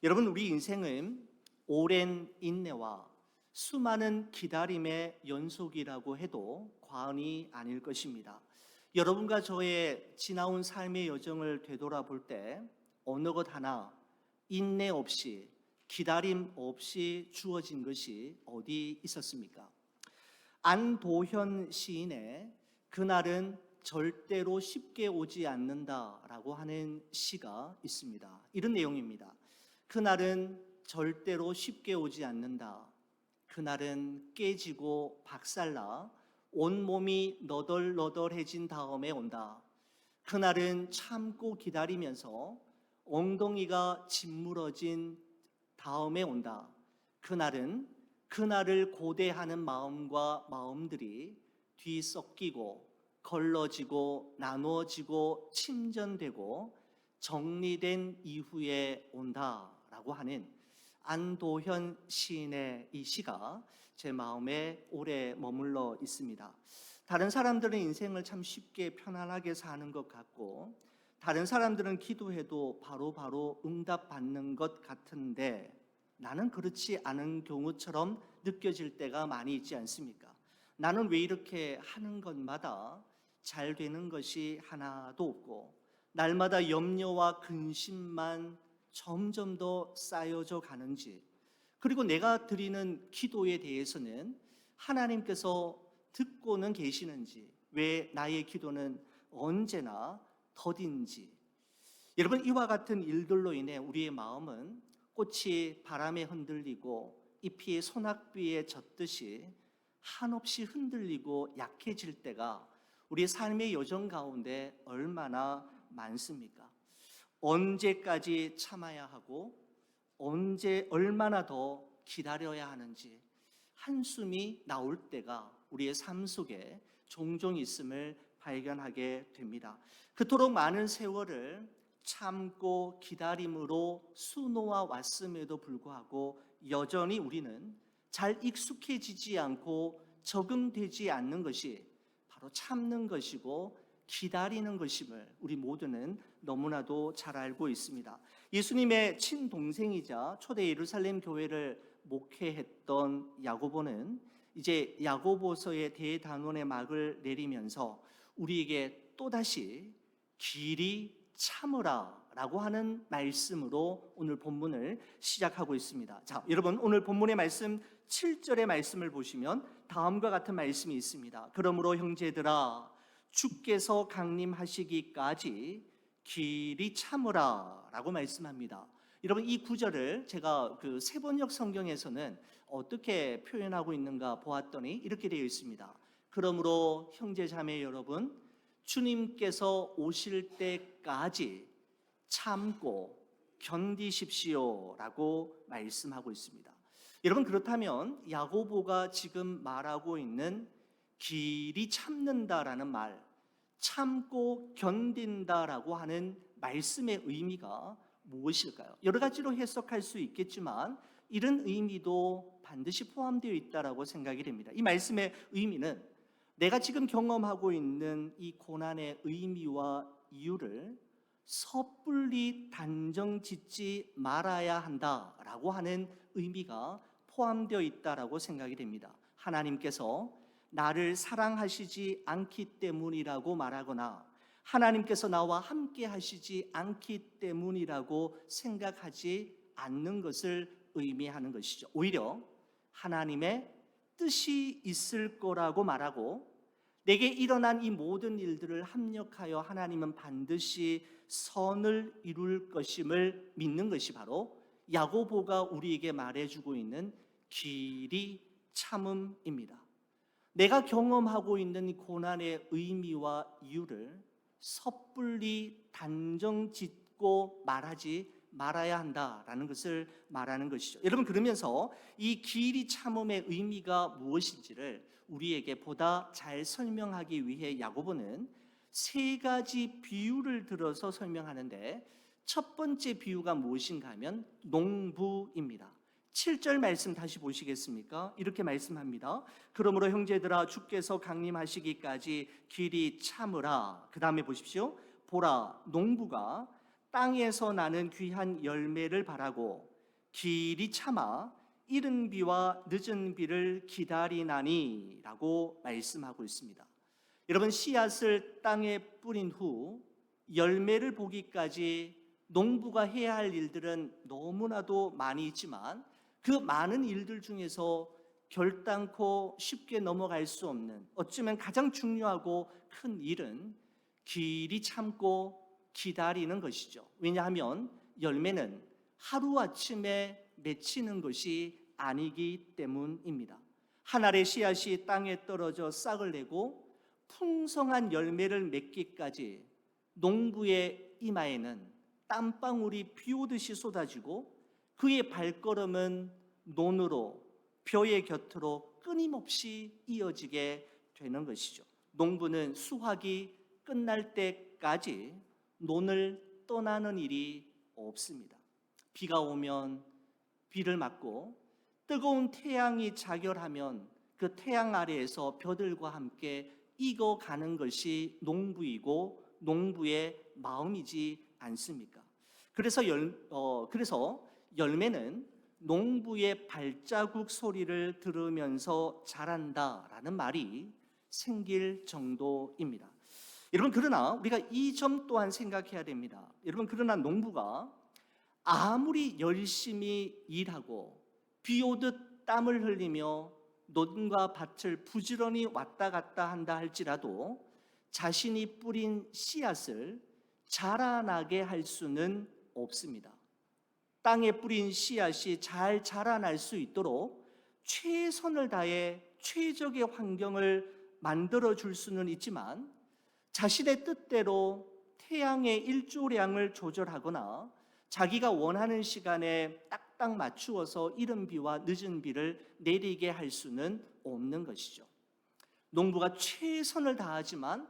여러분, 우리 인생은 오랜 인내와 수많은 기다림의 연속이라고 해도 과언이 아닐 것입니다. 여러분과 저의 지나온 삶의 여정을 되돌아볼 때 어느 것 하나 인내 없이 기다림 없이 주어진 것이 어디 있었습니까? 안도현 시인의 그날은 절대로 쉽게 오지 않는다라고 하는 시가 있습니다. 이런 내용입니다. 그날은 절대로 쉽게 오지 않는다. 그날은 깨지고 박살나 온몸이 너덜너덜해진 다음에 온다. 그날은 참고 기다리면서 엉덩이가 짓무러진 다음에 온다. 그날은 그날을 고대하는 마음과 마음들이 뒤섞이고 걸러지고 나누어지고 침전되고 정리된 이후에 온다라고 하는 안도현 시인의 이 시가 제 마음에 오래 머물러 있습니다. 다른 사람들은 인생을 참 쉽게 편안하게 사는 것 같고, 다른 사람들은 기도해도 바로바로 응답받는 것 같은데 나는 그렇지 않은 경우처럼 느껴질 때가 많이 있지 않습니까? 나는 왜 이렇게 하는 것마다 잘 되는 것이 하나도 없고, 날마다 염려와 근심만 점점 더 쌓여져 가는지, 그리고 내가 드리는 기도에 대해서는 하나님께서 듣고는 계시는지, 왜 나의 기도는 언제나 더딘지. 여러분, 이와 같은 일들로 인해 우리의 마음은 꽃이 바람에 흔들리고 잎이 소낙비에 젖듯이 한없이 흔들리고 약해질 때가 우리의 삶의 여정 가운데 얼마나 많습니까? 언제까지 참아야 하고 얼마나 더 기다려야 하는지 한숨이 나올 때가 우리의 삶 속에 종종 있음을 발견하게 됩니다. 그토록 많은 세월을 참고 기다림으로 수놓아 왔음에도 불구하고 여전히 우리는 잘 익숙해지지 않고 적응되지 않는 것이 바로 참는 것이고 기다리는 것임을 우리 모두는 너무나도 잘 알고 있습니다. 예수님의 친동생이자 초대 예루살렘 교회를 목회했던 야고보는 이제 야고보서의 대단원의 막을 내리면서 우리에게 또다시 길이 참으라 라고 하는 말씀으로 오늘 본문을 시작하고 있습니다. 자, 여러분, 오늘 본문의 말씀 7절의 말씀을 보시면 다음과 같은 말씀이 있습니다. 그러므로 형제들아, 주께서 강림하시기까지 길이 참으라 라고 말씀합니다. 여러분, 이 구절을 제가 그 세번역 성경에서는 어떻게 표현하고 있는가 보았더니 이렇게 되어 있습니다. 그러므로 형제 자매 여러분, 주님께서 오실 때까지 참고 견디십시오 라고 말씀하고 있습니다. 여러분, 그렇다면 야고보가 지금 말하고 있는 길이 참는다라는 말, 참고 견딘다라고 하는 말씀의 의미가 무엇일까요? 여러 가지로 해석할 수 있겠지만 이런 의미도 반드시 포함되어 있다라고 생각이 됩니다. 이 말씀의 의미는 내가 지금 경험하고 있는 이 고난의 의미와 이유를 섣불리 단정 짓지 말아야 한다라고 하는 의미가 포함되어 있다라고 생각이 됩니다. 하나님께서 나를 사랑하시지 않기 때문이라고 말하거나 하나님께서 나와 함께 하시지 않기 때문이라고 생각하지 않는 것을 의미하는 것이죠. 오히려 하나님의 뜻이 있을 거라고 말하고 내게 일어난 이 모든 일들을 합력하여 하나님은 반드시 선을 이룰 것임을 믿는 것이 바로 야고보가 우리에게 말해주고 있는 길이 참음입니다. 내가 경험하고 있는 이 고난의 의미와 이유를 섣불리 단정 짓고 말하지 말아야 한다라는 것을 말하는 것이죠. 여러분, 그러면서 이 길이 참음의 의미가 무엇인지를 우리에게 보다 잘 설명하기 위해 야고보는 세 가지 비유를 들어서 설명하는데 첫 번째 비유가 무엇인가 하면 농부입니다. 7절 말씀 다시 보시겠습니까? 이렇게 말씀합니다. 그러므로 형제들아, 주께서 강림하시기까지 길이 참으라. 그 다음에 보십시오. 보라, 농부가 땅에서 나는 귀한 열매를 바라고 길이 참아 이른 비와 늦은 비를 기다리나니 라고 말씀하고 있습니다. 여러분, 씨앗을 땅에 뿌린 후 열매를 보기까지 농부가 해야 할 일들은 너무나도 많이 있지만 그 많은 일들 중에서 결단코 쉽게 넘어갈 수 없는, 어쩌면 가장 중요하고 큰 일은 길이 참고 기다리는 것이죠. 왜냐하면 열매는 하루아침에 맺히는 것이 아니기 때문입니다. 한 알의 씨앗이 땅에 떨어져 싹을 내고 풍성한 열매를 맺기까지 농부의 이마에는 땀방울이 비 오듯이 쏟아지고 그의 발걸음은 논으로, 벼의 곁으로 끊임없이 이어지게 되는 것이죠. 농부는 수확이 끝날 때까지 논을 떠나는 일이 없습니다. 비가 오면 비를 맞고 뜨거운 태양이 자결하면 그 태양 아래에서 벼들과 함께 익어가는 것이 농부이고 농부의 마음이지 않습니까? 그래서 열매는 농부의 발자국 소리를 들으면서 자란다라는 말이 생길 정도입니다. 여러분, 그러나 우리가 이 점 또한 생각해야 됩니다. 여러분, 그러나 농부가 아무리 열심히 일하고 비 오듯 땀을 흘리며 논과 밭을 부지런히 왔다 갔다 한다 할지라도 자신이 뿌린 씨앗을 자라나게 할 수는 없습니다. 땅에 뿌린 씨앗이 잘 자라날 수 있도록 최선을 다해 최적의 환경을 만들어 줄 수는 있지만 자신의 뜻대로 태양의 일조량을 조절하거나 자기가 원하는 시간에 딱딱 맞추어서 이른 비와 늦은 비를 내리게 할 수는 없는 것이죠. 농부가 최선을 다하지만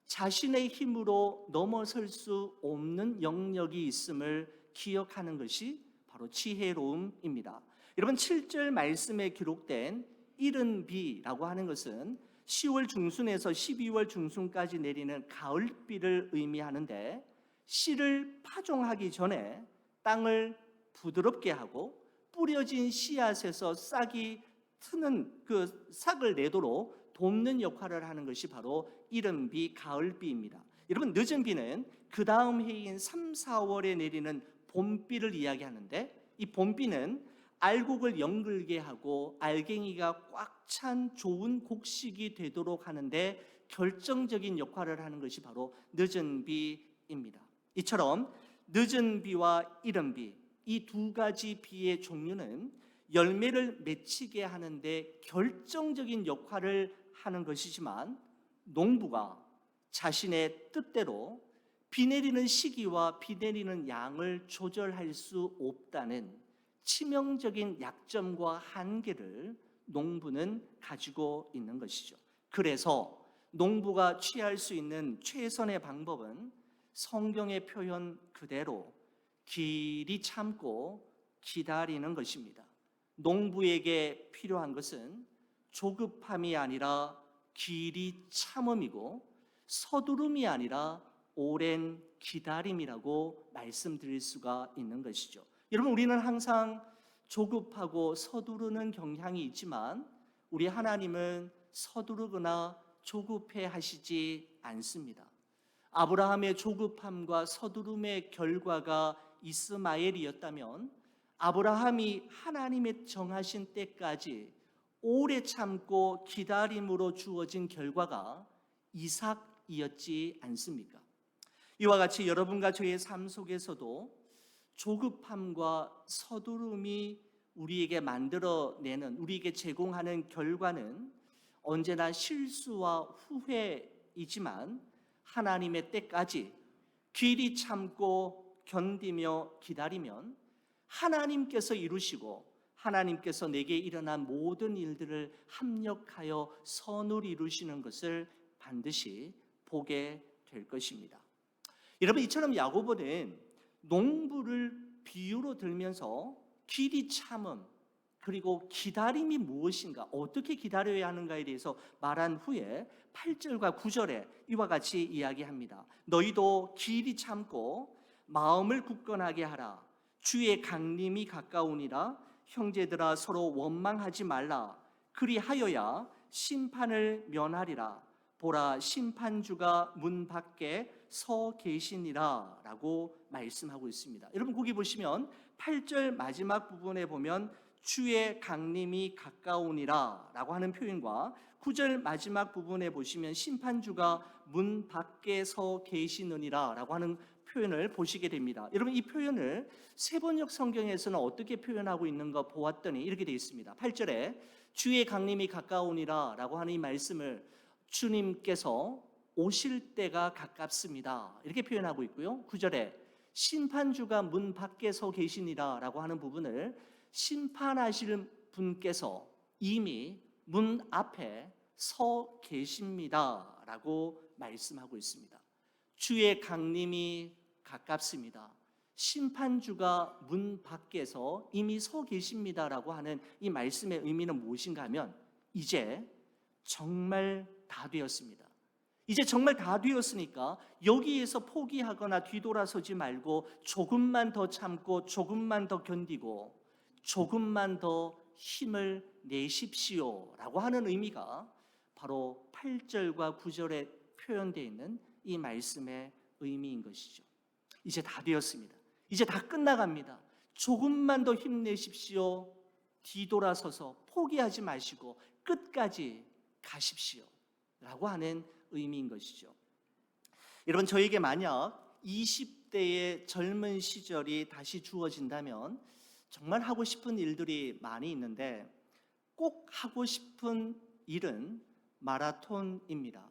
자신의 힘으로 넘어설 수 없는 영역이 있음을 기억하는 것이 바로 지혜로움입니다. 여러분, 7절 말씀에 기록된 이른 비라고 하는 것은 10월 중순에서 12월 중순까지 내리는 가을비를 의미하는데, 씨를 파종하기 전에 땅을 부드럽게 하고 뿌려진 씨앗에서 싹이 트는 그 싹을 내도록 돕는 역할을 하는 것이 바로 이른 비, 가을비입니다. 여러분, 늦은 비는 그 다음 해인 3, 4월에 내리는 봄비를 이야기하는데, 이 봄비는 알곡을 연글게 하고 알갱이가 꽉 찬 좋은 곡식이 되도록 하는데 결정적인 역할을 하는 것이 바로 늦은 비입니다. 이처럼 늦은 비와 이른 비, 이 두 가지 비의 종류는 열매를 맺히게 하는데 결정적인 역할을 하는 것이지만, 농부가 자신의 뜻대로 비 내리는 시기와 비 내리는 양을 조절할 수 없다는 치명적인 약점과 한계를 농부는 가지고 있는 것이죠. 그래서 농부가 취할 수 있는 최선의 방법은 성경의 표현 그대로 길이 참고 기다리는 것입니다. 농부에게 필요한 것은 조급함이 아니라 길이 참음이고 서두름이 아니라 오랜 기다림이라고 말씀드릴 수가 있는 것이죠. 여러분, 우리는 항상 조급하고 서두르는 경향이 있지만 우리 하나님은 서두르거나 조급해 하시지 않습니다. 아브라함의 조급함과 서두름의 결과가 이스마엘이었다면 아브라함이 하나님의 정하신 때까지 오래 참고 기다림으로 주어진 결과가 이삭이었지 않습니까? 이와 같이 여러분과 저의 삶 속에서도 조급함과 서두름이 우리에게 만들어내는, 우리에게 제공하는 결과는 언제나 실수와 후회이지만 하나님의 때까지 길이 참고 견디며 기다리면 하나님께서 이루시고 하나님께서 내게 일어난 모든 일들을 합력하여 선을 이루시는 것을 반드시 보게 될 것입니다. 여러분, 이처럼 야고보는 농부를 비유로 들면서 길이 참음, 그리고 기다림이 무엇인가, 어떻게 기다려야 하는가에 대해서 말한 후에 8절과 9절에 이와 같이 이야기합니다. 너희도 길이 참고 마음을 굳건하게 하라. 주의 강림이 가까우니라. 형제들아 서로 원망하지 말라. 그리하여야 심판을 면하리라. 보라, 심판주가 문 밖에 서 계시니라 라고 말씀하고 있습니다. 여러분 거기 보시면 8절 마지막 부분에 보면 주의 강림이 가까우니라 라고 하는 표현과 9절 마지막 부분에 보시면 심판주가 문 밖에 서 계시느니라 라고 하는 표현을 보시게 됩니다. 여러분 이 표현을 세번역 성경에서는 어떻게 표현하고 있는가 보았더니 이렇게 되어 있습니다. 8절에 주의 강림이 가까우니라 라고 하는 이 말씀을 주님께서 오실 때가 가깝습니다 이렇게 표현하고 있고요. 9절에 심판주가 문 밖에 서 계시니라 라고 하는 부분을 심판하실 분께서 이미 문 앞에 서 계십니다 라고 말씀하고 있습니다. 주의 강림이 가깝습니다. 심판주가 문 밖에서 이미 서 계십니다라고 하는 이 말씀의 의미는 무엇인가 하면 이제 정말 다 되었습니다. 이제 정말 다 되었으니까 여기에서 포기하거나 뒤돌아서지 말고 조금만 더 참고 조금만 더 견디고 조금만 더 힘을 내십시오 라고 하는 의미가 바로 8절과 9절에 표현되어 있는 이 말씀의 의미인 것이죠. 이제 다 되었습니다. 이제 다 끝나갑니다. 조금만 더 힘내십시오. 뒤돌아서서 포기하지 마시고 끝까지 가십시오 라고 하는 의미인 것이죠. 여러분 저에게 만약 20대의 젊은 시절이 다시 주어진다면 정말 하고 싶은 일들이 많이 있는데 꼭 하고 싶은 일은 마라톤입니다.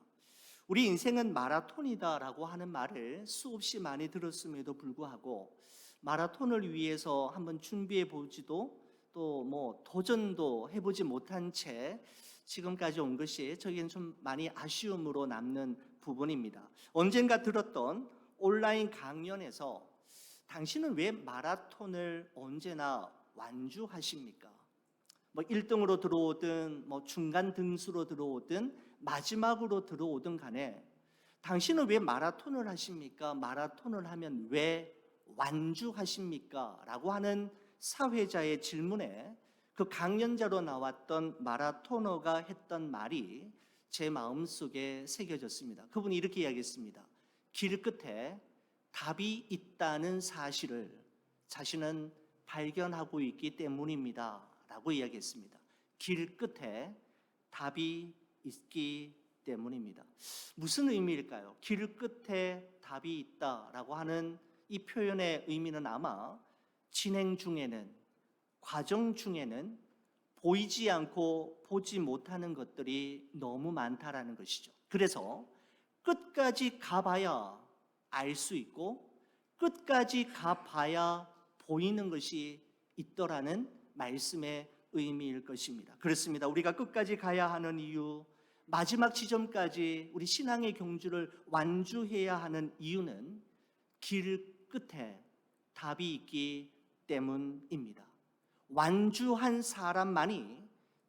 우리 인생은 마라톤이다라고 하는 말을 수없이 많이 들었음에도 불구하고 마라톤을 위해서 한번 준비해 보지도 또 뭐 도전도 해보지 못한 채 지금까지 온 것이 저에게는 좀 많이 아쉬움으로 남는 부분입니다. 언젠가 들었던 온라인 강연에서 당신은 왜 마라톤을 언제나 완주하십니까? 뭐 1등으로 들어오든 뭐 중간 등수로 들어오든 마지막으로 들어오든 간에 당신은 왜 마라톤을 하십니까? 마라톤을 하면 왜 완주하십니까? 라고 하는 사회자의 질문에 그 강연자로 나왔던 마라토너가 했던 말이 제 마음속에 새겨졌습니다. 그분이 이렇게 이야기했습니다. 길 끝에 답이 있다는 사실을 자신은 발견하고 있기 때문입니다 라고 이야기했습니다. 길 끝에 답이 있기 때문입니다. 무슨 의미일까요? 길 끝에 답이 있다라고 하는 이 표현의 의미는 아마 진행 중에는, 과정 중에는 보이지 않고 보지 못하는 것들이 너무 많다라는 것이죠. 그래서 끝까지 가봐야 알 수 있고 끝까지 가봐야 보이는 것이 있더라는 말씀의 의미일 것입니다. 그렇습니다. 우리가 끝까지 가야 하는 이유, 마지막 지점까지 우리 신앙의 경주를 완주해야 하는 이유는 길 끝에 답이 있기 때문입니다. 완주한 사람만이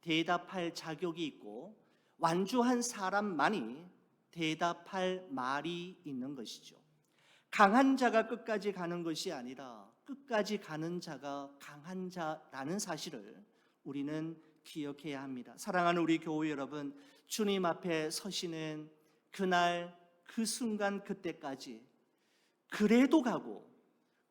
대답할 자격이 있고 완주한 사람만이 대답할 말이 있는 것이죠. 강한 자가 끝까지 가는 것이 아니라 끝까지 가는 자가 강한 자라는 사실을 우리는 기억해야 합니다. 사랑하는 우리 교회 여러분, 주님 앞에 서시는 그날 그 순간 그때까지 그래도 가고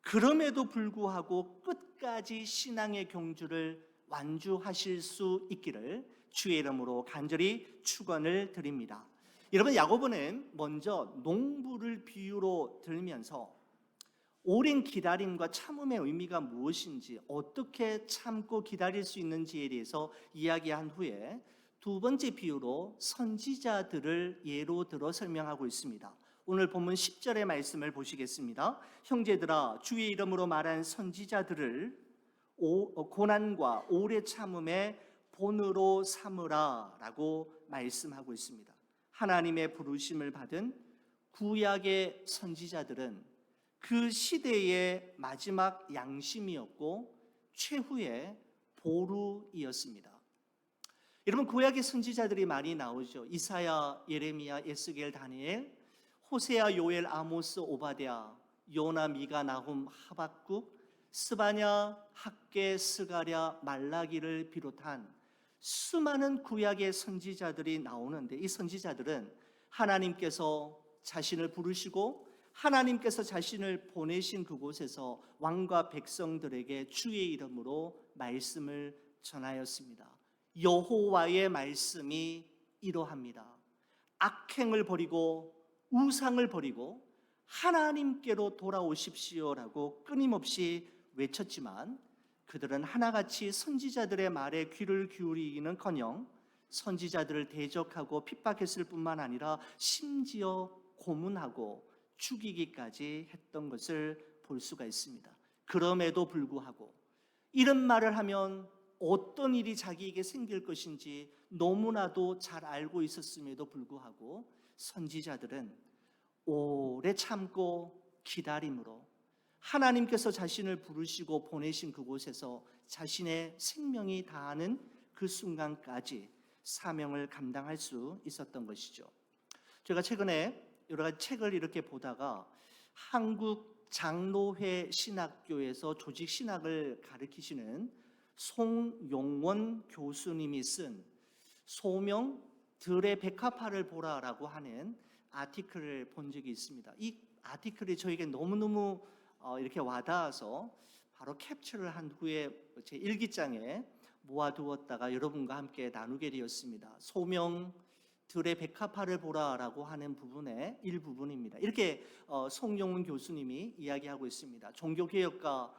그럼에도 불구하고 끝까지 신앙의 경주를 완주하실 수 있기를 주의 이름으로 간절히 축원을 드립니다. 여러분, 야고보는 먼저 농부를 비유로 들면서 오랜 기다림과 참음의 의미가 무엇인지, 어떻게 참고 기다릴 수 있는지에 대해서 이야기한 후에 두 번째 비유로 선지자들을 예로 들어 설명하고 있습니다. 오늘 본문 10절의 말씀을 보시겠습니다. 형제들아, 주의 이름으로 말한 선지자들을 고난과 오래 참음의 본으로 삼으라 라고 말씀하고 있습니다. 하나님의 부르심을 받은 구약의 선지자들은 그 시대의 마지막 양심이었고 최후의 보루이었습니다. 여러분, 구약의 선지자들이 많이 나오죠. 이사야, 예레미야, 에스겔, 다니엘, 호세아, 요엘, 아모스, 오바댜, 요나, 미가, 나훔, 하박국, 스바냐, 학개, 스가랴, 말라기를 비롯한 수많은 구약의 선지자들이 나오는데, 이 선지자들은 하나님께서 자신을 부르시고 하나님께서 자신을 보내신 그곳에서 왕과 백성들에게 주의 이름으로 말씀을 전하였습니다. 여호와의 말씀이 이러합니다. 악행을 버리고 우상을 버리고 하나님께로 돌아오십시오라고 끊임없이 외쳤지만, 그들은 하나같이 선지자들의 말에 귀를 기울이기는커녕 선지자들을 대적하고 핍박했을 뿐만 아니라 심지어 고문하고 죽이기까지 했던 것을 볼 수가 있습니다. 그럼에도 불구하고 이런 말을 하면 어떤 일이 자기에게 생길 것인지 너무나도 잘 알고 있었음에도 불구하고 선지자들은 오래 참고 기다림으로 하나님께서 자신을 부르시고 보내신 그곳에서 자신의 생명이 다하는 그 순간까지 사명을 감당할 수 있었던 것이죠. 제가 최근에 여러 가지 책을 이렇게 보다가 한국 장로회 신학교에서 조직 신학을 가르치시는 송용원 교수님이 쓴 소명 들의 백합화를 보라라고 하는 아티클을 본 적이 있습니다. 이 아티클이 저에게 너무너무 이렇게 와닿아서 바로 캡처를 한 후에 제 일기장에 모아두었다가 여러분과 함께 나누게 되었습니다. 소명 들의 백합화를 보라라고 하는 부분의 일부분입니다. 이렇게 송용훈 교수님이 이야기하고 있습니다. 종교개혁가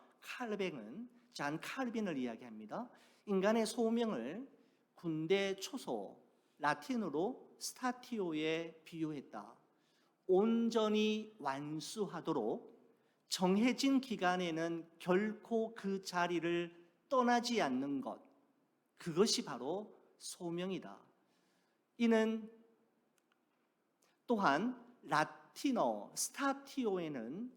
잔 칼빈을 이야기합니다. 인간의 소명을 군대 초소, 라틴어로 스타티오에 비유했다. 온전히 완수하도록 정해진 기간에는 결코 그 자리를 떠나지 않는 것, 그것이 바로 소명이다. 이는 또한 라틴어 스타티오에는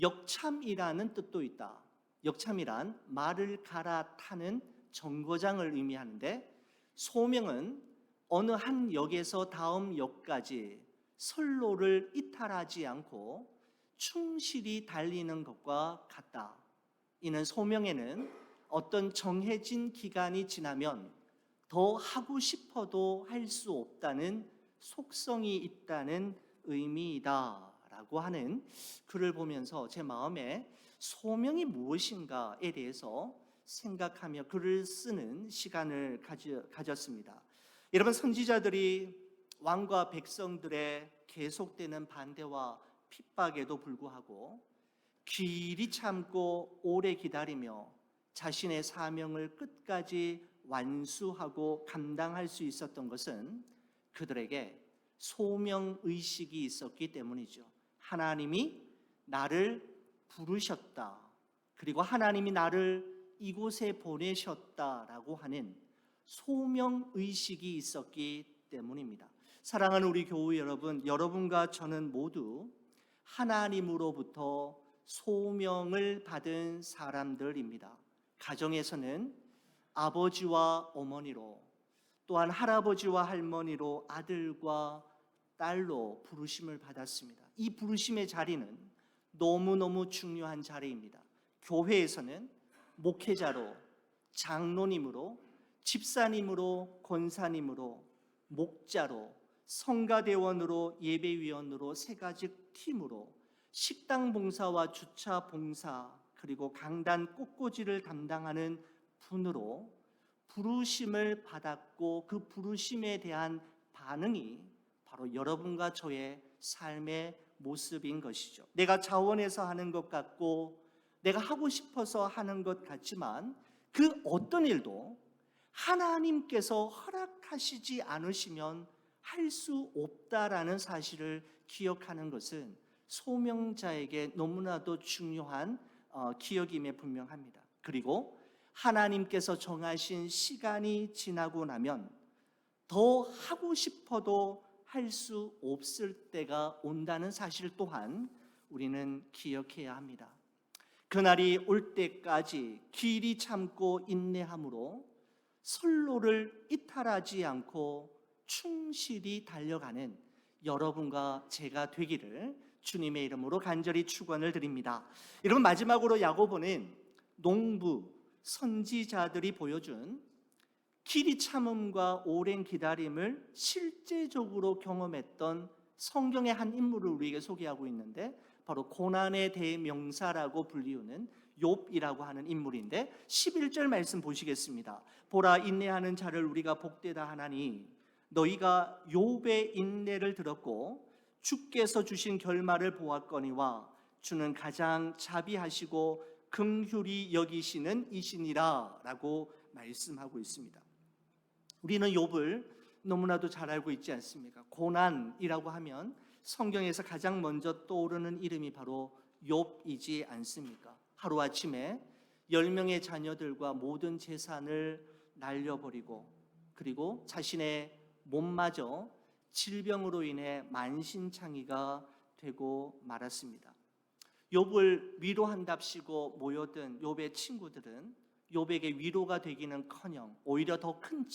역참이라는 뜻도 있다. 역참이란 말을 갈아타는 정거장을 의미하는데, 소명은 어느 한 역에서 다음 역까지 선로를 이탈하지 않고 충실히 달리는 것과 같다. 이는 소명에는 어떤 정해진 기간이 지나면 더 하고 싶어도 할 수 없다는 속성이 있다는 의미이다 라고 하는 글을 보면서 제 마음에 소명이 무엇인가에 대해서 생각하며 글을 쓰는 시간을 가졌습니다. 여러분, 선지자들이 왕과 백성들의 계속되는 반대와 핍박에도 불구하고 길이 참고 오래 기다리며 자신의 사명을 끝까지 완수하고 감당할 수 있었던 것은 그들에게 소명의식이 있었기 때문이죠. 하나님이 나를 부르셨다, 그리고 하나님이 나를 이곳에 보내셨다라고 하는 소명의식이 있었기 때문입니다. 사랑하는 우리 교우 여러분, 여러분과 저는 모두 하나님으로부터 소명을 받은 사람들입니다. 가정에서는 아버지와 어머니로, 또한 할아버지와 할머니로 아들과 딸로 부르심을 받았습니다. 이 부르심의 자리는 너무너무 중요한 자리입니다. 교회에서는 목회자로, 장로님으로, 집사님으로, 권사님으로, 목자로, 성가대원으로, 예배위원으로 세 가지 팀으로 식당 봉사와 주차 봉사, 그리고 강단 꽃꽂이를 담당하는 분으로 부르심을 받았고, 그 부르심에 대한 반응이 바로 여러분과 저의 삶의 모습인 것이죠. 내가 자원해서 하는 것 같고 내가 하고 싶어서 하는 것 같지만 그 어떤 일도 하나님께서 허락하시지 않으시면 할 수 없다라는 사실을 기억하는 것은 소명자에게 너무나도 중요한 기억임에 분명합니다. 그리고 하나님께서 정하신 시간이 지나고 나면 더 하고 싶어도 할 수 없을 때가 온다는 사실 또한 우리는 기억해야 합니다. 그날이 올 때까지 길이 참고 인내함으로 선로를 이탈하지 않고 충실히 달려가는 여러분과 제가 되기를 주님의 이름으로 간절히 축원을 드립니다. 여러분, 마지막으로 야고보는 농부, 선지자들이 보여준 길이 참음과 오랜 기다림을 실제적으로 경험했던 성경의 한 인물을 우리에게 소개하고 있는데, 바로 고난의 대명사라고 불리우는 욥이라고 하는 인물인데, 11절 말씀 보시겠습니다. 보라, 인내하는 자를 우리가 복되다 하나니 너희가 욥의 인내를 들었고 주께서 주신 결말을 보았거니와 주는 가장 자비하시고 긍휼히 여기시는 이시니라 라고 말씀하고 있습니다. 우리는 욥을 너무나도 잘 알고 있지 않습니까? 고난이라고 하면 성경에서 가장 먼저 떠오르는 이름이 바로 욥이지 않습니까? 하루아침에 10명의 자녀들과 모든 재산을 날려버리고, 그리고 자신의 몸마저 질병으로 인해 만신창이가 되고 말았습니다. 욥을 위로한답시고 모여든 욥의 친구들은 욥에게 위로가 되기는커녕 오히려 더 큰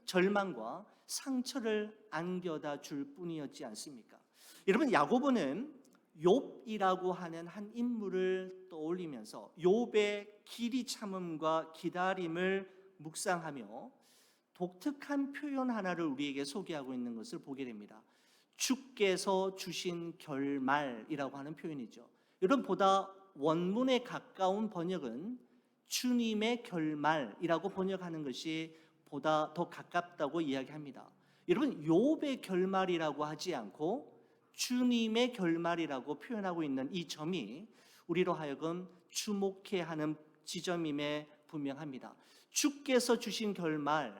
절망과 상처를 안겨다 줄 뿐이었지 않습니까? 여러분, 야고보는 욥이라고 하는 한 인물을 떠올리면서 욥의 길이 참음과 기다림을 묵상하며 독특한 표현 하나를 우리에게 소개하고 있는 것을 보게 됩니다. 주께서 주신 결말이라고 하는 표현이죠. 여러분, 보다 원문에 가까운 번역은 주님의 결말이라고 번역하는 것이 보다 더 가깝다고 이야기합니다. 여러분, 욥의 결말이라고 하지 않고 주님의 결말이라고 표현하고 있는 이 점이 우리로 하여금 주목해야 하는 지점임에 분명합니다. 주께서 주신 결말,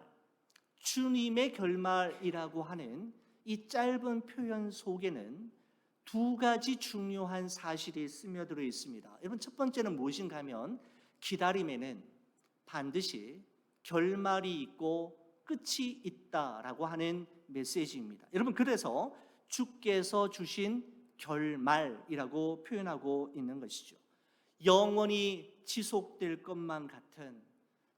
주님의 결말이라고 하는 이 짧은 표현 속에는 두 가지 중요한 사실이 스며들어 있습니다. 여러분, 첫 번째는 무엇인가 하면 기다림에는 반드시 결말이 있고 끝이 있다라고 하는 메시지입니다. 여러분, 그래서 주께서 주신 결말이라고 표현하고 있는 것이죠. 영원히 지속될 것만 같은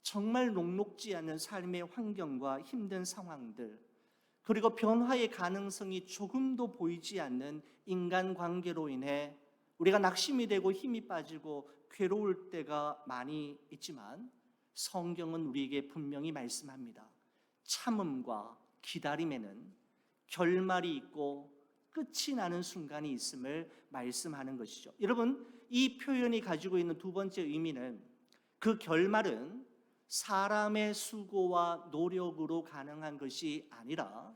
정말 녹록지 않은 삶의 환경과 힘든 상황들, 그리고 변화의 가능성이 조금도 보이지 않는 인간관계로 인해 우리가 낙심이 되고 힘이 빠지고 괴로울 때가 많이 있지만, 성경은 우리에게 분명히 말씀합니다. 참음과 기다림에는 결말이 있고 끝이 나는 순간이 있음을 말씀하는 것이죠. 여러분, 이 표현이 가지고 있는 두 번째 의미는 그 결말은 사람의 수고와 노력으로 가능한 것이 아니라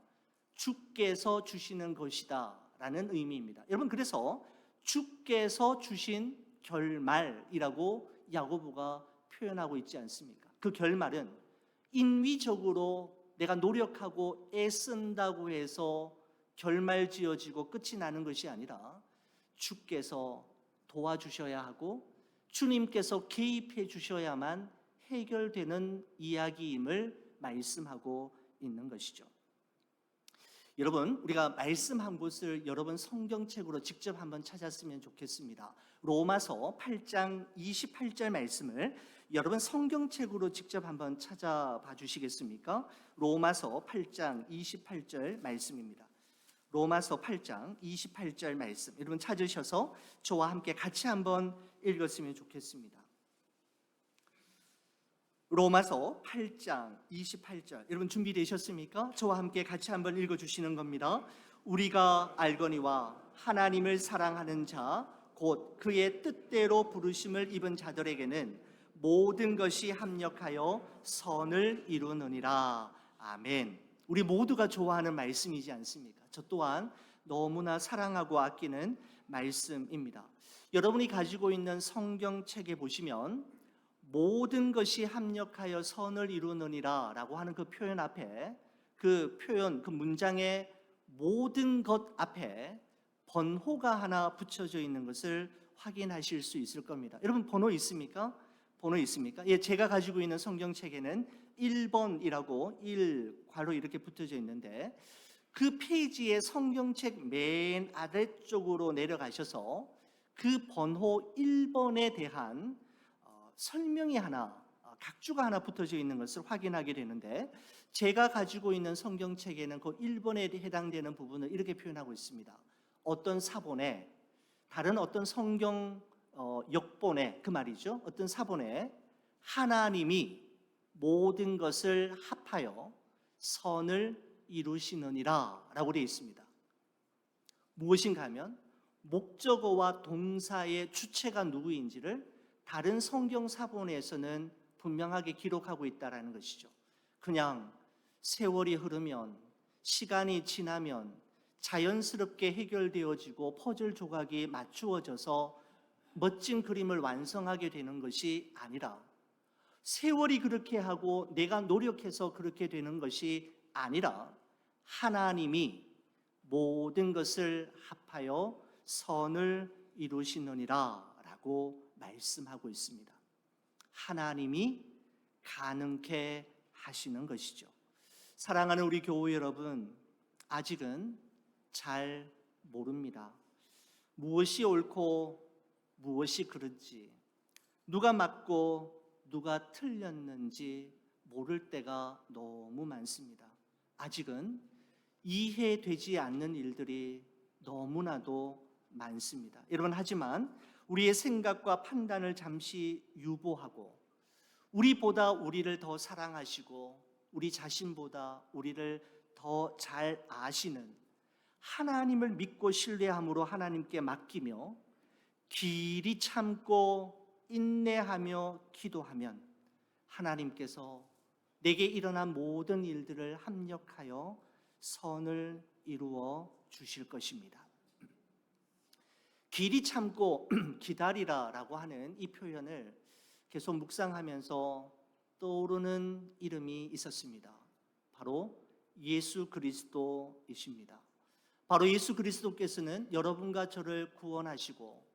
주께서 주시는 것이다 라는 의미입니다. 여러분, 그래서 주께서 주신 결말이라고 야고보가 표현하고 있지 않습니까? 그 결말은 인위적으로 내가 노력하고 애쓴다고 해서 결말 지어지고 끝이 나는 것이 아니라 주께서 도와주셔야 하고 주님께서 개입해 주셔야만 해결되는 이야기임을 말씀하고 있는 것이죠. 여러분, 우리가 말씀한 곳을 여러분 성경책으로 직접 한번 찾았으면 좋겠습니다. 로마서 8장 28절 말씀을 여러분 성경책으로 직접 한번 찾아봐 주시겠습니까? 로마서 8장 28절 말씀입니다. 로마서 8장 28절 말씀, 여러분 찾으셔서 저와 함께 같이 한번 읽었으면 좋겠습니다. 로마서 8장 28절, 여러분 준비되셨습니까? 저와 함께 같이 한번 읽어주시는 겁니다. 우리가 알거니와 하나님을 사랑하는 자 곧 그의 뜻대로 부르심을 입은 자들에게는 모든 것이 합력하여 선을 이루느니라. 아멘. 우리 모두가 좋아하는 말씀이지 않습니까? 저 또한 너무나 사랑하고 아끼는 말씀입니다. 여러분이 가지고 있는 성경책에 보시면 모든 것이 합력하여 선을 이루느니라 라고 하는 그 표현 앞에, 그 표현, 그 문장의 모든 것 앞에 번호가 하나 붙여져 있는 것을 확인하실 수 있을 겁니다. 여러분, 번호 있습니까? 번호 있습니까? 예, 제가 가지고 있는 성경책에는 1번이라고 1괄호 이렇게 붙어져 있는데, 그 페이지의 성경책 맨 아래쪽으로 내려가셔서 그 번호 1번에 대한 설명이 하나, 각주가 하나 붙어져 있는 것을 확인하게 되는데, 제가 가지고 있는 성경책에는 그 1번에 해당되는 부분을 이렇게 표현하고 있습니다. 어떤 사본에 다른 어떤 성경 역본에 그 말이죠. 어떤 사본에 하나님이 모든 것을 합하여 선을 이루시느니라 라고 되어 있습니다. 무엇인가 하면 목적어와 동사의 주체가 누구인지를 다른 성경 사본에서는 분명하게 기록하고 있다는 것이죠. 그냥 세월이 흐르면, 시간이 지나면 자연스럽게 해결되어지고 퍼즐 조각이 맞추어져서 멋진 그림을 완성하게 되는 것이 아니라, 세월이 그렇게 하고 내가 노력해서 그렇게 되는 것이 아니라 하나님이 모든 것을 합하여 선을 이루시느니라 라고 말씀하고 있습니다. 하나님이 가능케 하시는 것이죠. 사랑하는 우리 교회 여러분, 아직은 잘 모릅니다. 무엇이 옳고 무엇이 그른지, 누가 맞고 누가 틀렸는지 모를 때가 너무 많습니다. 아직은 이해되지 않는 일들이 너무나도 많습니다. 여러분, 하지만 우리의 생각과 판단을 잠시 유보하고 우리보다 우리를 더 사랑하시고 우리 자신보다 우리를 더 잘 아시는 하나님을 믿고 신뢰함으로 하나님께 맡기며 길이 참고 인내하며 기도하면 하나님께서 내게 일어난 모든 일들을 합력하여 선을 이루어 주실 것입니다. 길이 참고 기다리라 라고 하는 이 표현을 계속 묵상하면서 떠오르는 이름이 있었습니다. 바로 예수 그리스도이십니다. 바로 예수 그리스도께서는 여러분과 저를 구원하시고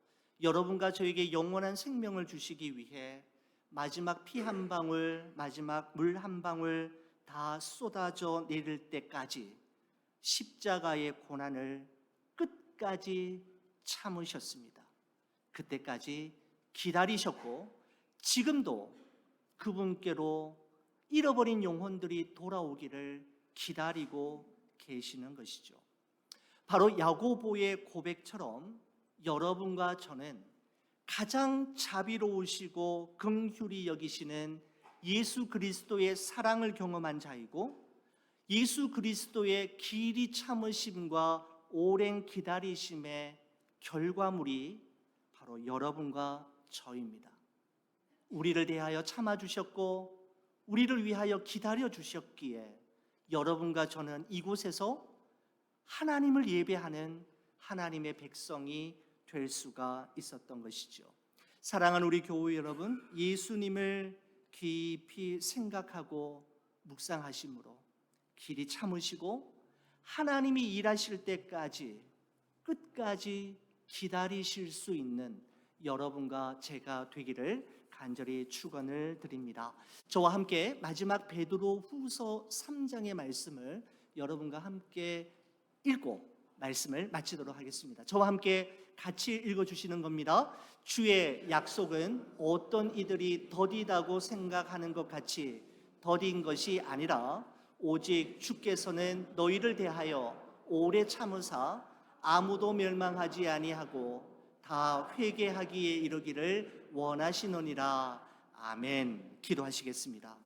여러분과 저에게 영원한 생명을 주시기 위해 마지막 피 한 방울, 마지막 물 한 방울 다 쏟아져 내릴 때까지 십자가의 고난을 끝까지 참으셨습니다. 그때까지 기다리셨고 지금도 그분께로 잃어버린 영혼들이 돌아오기를 기다리고 계시는 것이죠. 바로 야고보의 고백처럼 여러분과 저는 가장 자비로우시고 긍휼히 여기시는 예수 그리스도의 사랑을 경험한 자이고 예수 그리스도의 길이 참으심과 오랜 기다리심의 결과물이 바로 여러분과 저입니다. 우리를 대하여 참아주셨고 우리를 위하여 기다려 주셨기에 여러분과 저는 이곳에서 하나님을 예배하는 하나님의 백성이 될 수가 있었던 것이죠. 사랑하는 우리 교회 여러분, 예수님을 깊이 생각하고 묵상하심으로 길이 참으시고 하나님이 일하실 때까지 끝까지 기다리실 수 있는 여러분과 제가 되기를 간절히 축원을 드립니다. 저와 함께 마지막 베드로 후서 3장의 말씀을 여러분과 함께 읽고 말씀을 마치도록 하겠습니다. 저와 함께 같이 읽어주시는 겁니다. 주의 약속은 어떤 이들이 더디다고 생각하는 것 같이 더딘 것이 아니라 오직 주께서는 너희를 대하여 오래 참으사 아무도 멸망하지 아니하고 다 회개하기에 이르기를 원하시노니라. 아멘. 기도하시겠습니다.